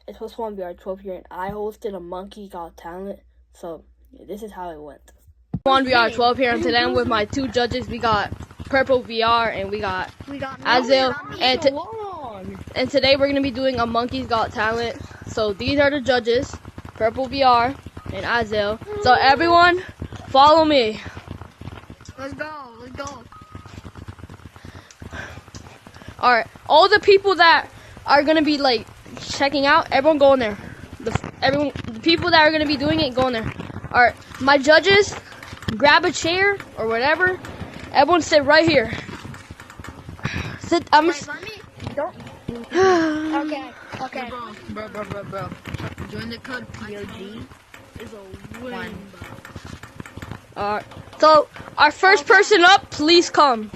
it's supposed to 1v 12 here, and I hosted a Monkey Got Talent. So this is how it went. 1v 12 here, and today I'm with my 2 judges. We got Purple VR and we got Azil, and today we're gonna be doing a Monkey's Got Talent. So these are the judges, Purple VR and Azil. So everyone, follow me. Let's go. All right, all the people that are gonna be like checking out, everyone go in there. The people that are gonna be doing it, go in there. All right, my judges, grab a chair or whatever. Everyone sit right here. Sit. Wait, let me. Don't. Okay. Bro. Join the code POG is a win. Alright. So our first person up, please come.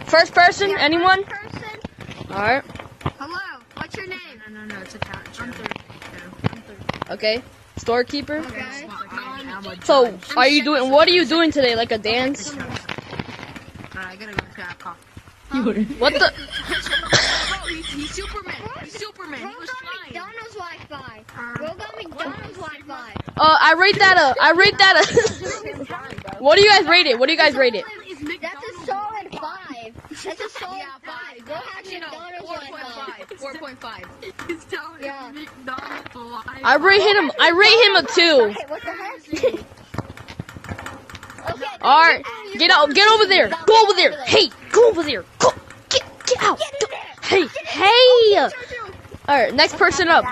First person, anyone? Alright. Hello. What's your name? No. It's a talent show. I'm third. Okay. Storekeeper. Okay. So what are you doing today? Like a dance? I gotta go to that coffee. What the? He's Superman. He's Superman. He was flying. McDonald's Wi-Fi. Bro got McDonald's Wi-Fi. I rate that What do you guys rate it? That's a solid 5. That's a solid 5. Go have McDonald's Wi-Fi. 4.5. He's telling me McDonald's Wi-Fi. I rate him a 2. Okay, what the heck? Okay. Alright. Get over there. Go over there. Hey, go over there. Go. Get out. Hey. Alright, next person up.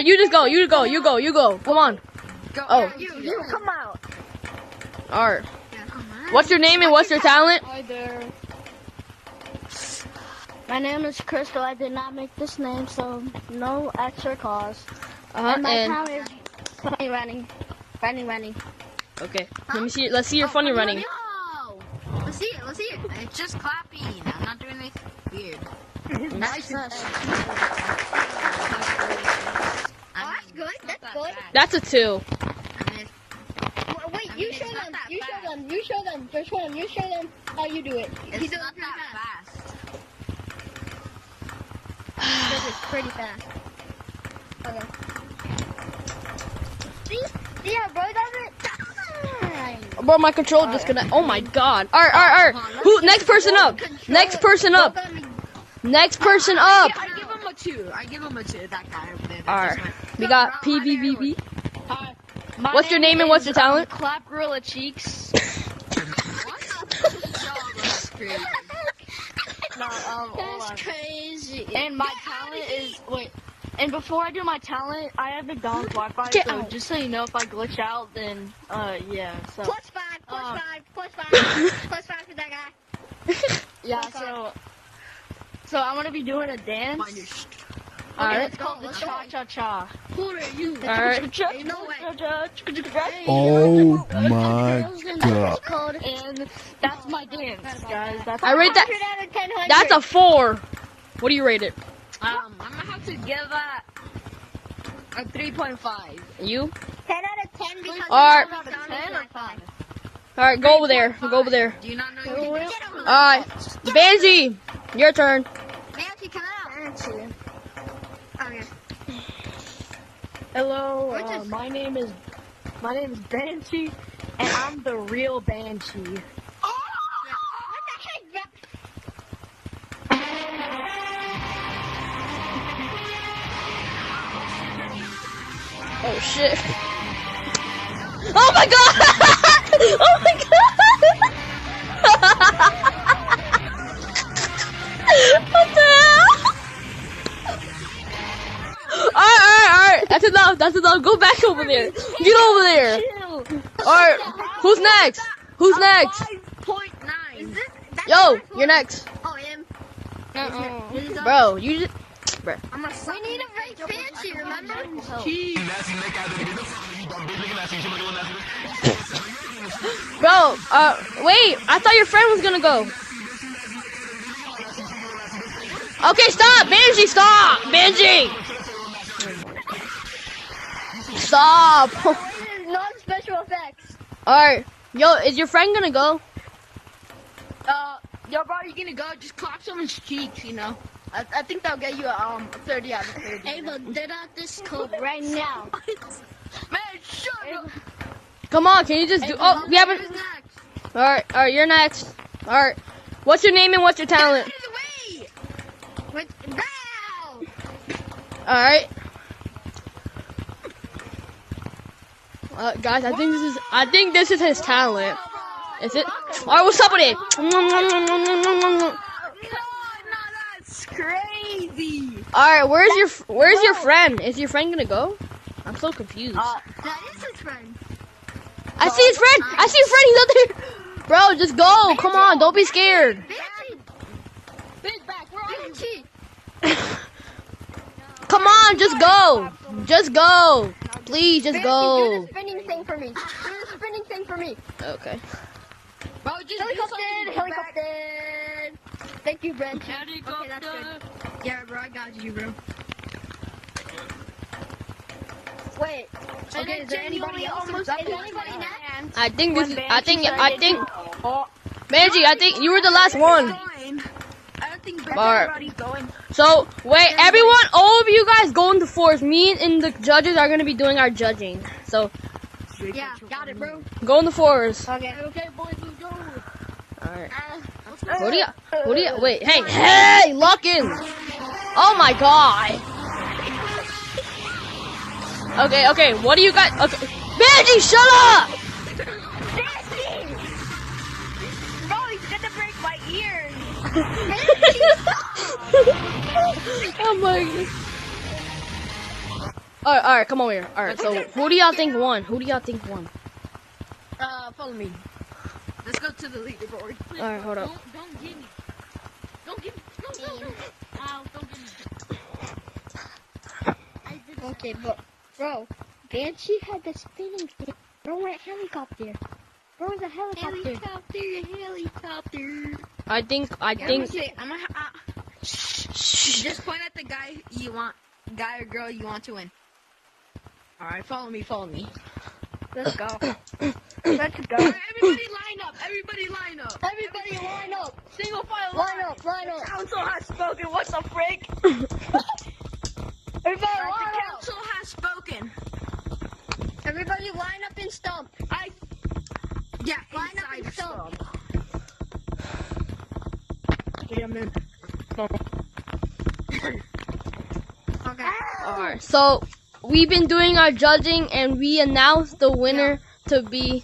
You just go. You go. Come on. Oh. You come out. Alright. What's your name and what's your talent? Hi there. My name is Crystal. I did not make this name, so no extra cost. And my talent is funny running. Okay. Let's see your funny running. No. Let's see it. It's just clapping. I'm not doing anything weird. Nice. That's good. That's a 2. Wait, you show them. First one, you show them how you do it. It's not that fast. It's pretty fast. Okay. Yeah, bro, does it? Bro, my control disconnect. Oh my god. Alright. Who? Next person up. Next person up. I give him a 2. That guy over there. Alright. We got PVVV. What's your name and what's your talent? Clap Gorilla Cheeks. That's crazy. And my talent is And before I do my talent, I have McDonald's Wi-Fi. Get so out. just so you know, if I glitch out, then yeah. So +5 for that guy. yeah. So I'm gonna be doing a dance. Alright. It's called the Cha Cha Cha. Who are you? Alright. No way. Oh my god. And that's my dance, guys. That's I rate that. 100 out of 10. That's a 4. What do you rate it? I'm gonna have to give that a 3.5. You? 10 out of 10 because Alright. of McDonald's Wi-Fi. Alright, go over there. Do you not know you can Get over there. Alright. Banzi, your turn. Nancy, come out. Okay. Hello, What's my name is Banshee, and I'm the real Banshee. What the heck, bro? Oh shit. Oh my god! Oh my god! What the hell? Alright. That's enough. Go back over there. Get over there. Alright. Who's next? 5.9. Yo, you're next. Oh, him. Bro, you just... Bro. We need a rate fancy, remember? Bro, wait. I thought your friend was gonna go. Okay, stop. Benji, stop. Benji. Stop. Non-special effects. Alright. Yo, is your friend gonna go? Yo, bro, you gonna go? Just clap someone's cheeks, you know. I think that'll get you a 30 out of 30. Ava, get out this code right now. Man, shut up. Come on, can you just do? Oh, we haven't. All right, you're next. All right, what's your name and what's your talent? With wow. All right, guys, I think this is his talent. Is it? All right, what's up with it? That's crazy. All right, where's your friend? Is your friend gonna go? I'm so confused. That is his friend. I see his friend. I see his friend. He's up there. Bro, just go. Come on, don't be scared. Big back, where are you? Come on, just go. Just go. Please, just Do go. the spinning thing for me. Do the spinning thing for me. Okay. Bro, just Helicopter. Thank you, Brent. Helicopter. Okay, that's good. Yeah, bro, I got you, bro. Wait. Okay, is there anybody else? Is anybody next? I think this is. I think. Benji, I think you were the last one. I don't think Alright. everybody's going. So wait, everyone, all of you guys go into fours. Me and the judges are gonna be doing our judging. So Yeah, got it, bro. go in the fours. Okay, boys, let's go. All right. What do you? Wait, hey, lock in. Oh my god. Okay. What do you guys? Okay, Benji, shut up. Bro, he's gonna break my ears. Oh my god. All right, come over here. All right, so who do y'all think won? Follow me. Let's go to the leaderboard. All right, hold up. Don't give me. Don't give me. Ow, don't give me. Okay, bro, Banshee had the spinning thing. Bro, went helicopter. Bro, was a helicopter. Helicopter. I think. I'm gonna just point at the guy or girl you want to win. All right, follow me. Let's go. All right, everybody line up. Everybody line up. Single file Line up. Council has spoken. What the frick? Everybody The line up. council has spoken. Everybody line up and stump. Yeah, Line up inside and stump. Okay. Alright, so we've been doing our judging and we announced the winner to be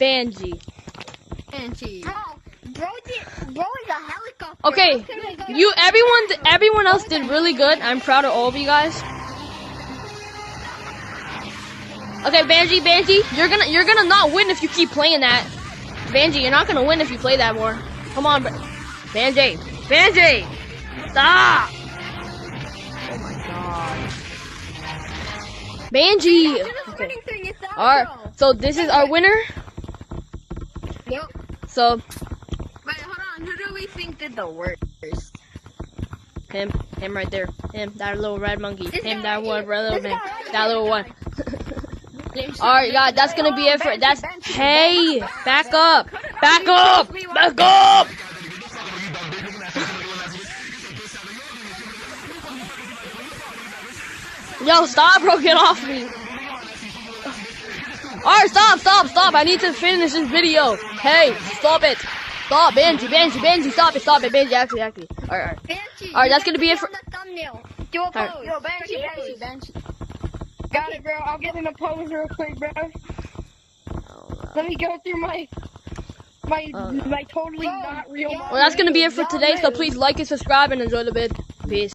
Banji. Bro is a helicopter. Okay, everyone else did really good. I'm proud of all of you guys. Okay, Banji, you're gonna not win if you keep playing that. Banji, you're not gonna win if you play that more. Come on, Banji, stop! Oh my god, Banji. Okay. All right, so this is our winner. Yep. So Wait, hold on. Who do we think did the worst? him right there, that little red monkey, guy that one, right here. little man, that little one. Alright, guys, that's gonna be it for Hey, back up! Yo, stop, bro, get off me. Alright, stop. I need to finish this video. Hey, stop it. Stop, Benji, stop it, Benji, actually. Alright. Alright, that's gonna be it for the thumbnail. Do a pose. Yo, Banshee. Got it, bro. I'll get in a pose real quick, bro. Let me go through my totally not real. Well, that's gonna be it for today, so please like and subscribe and enjoy the vid. Peace.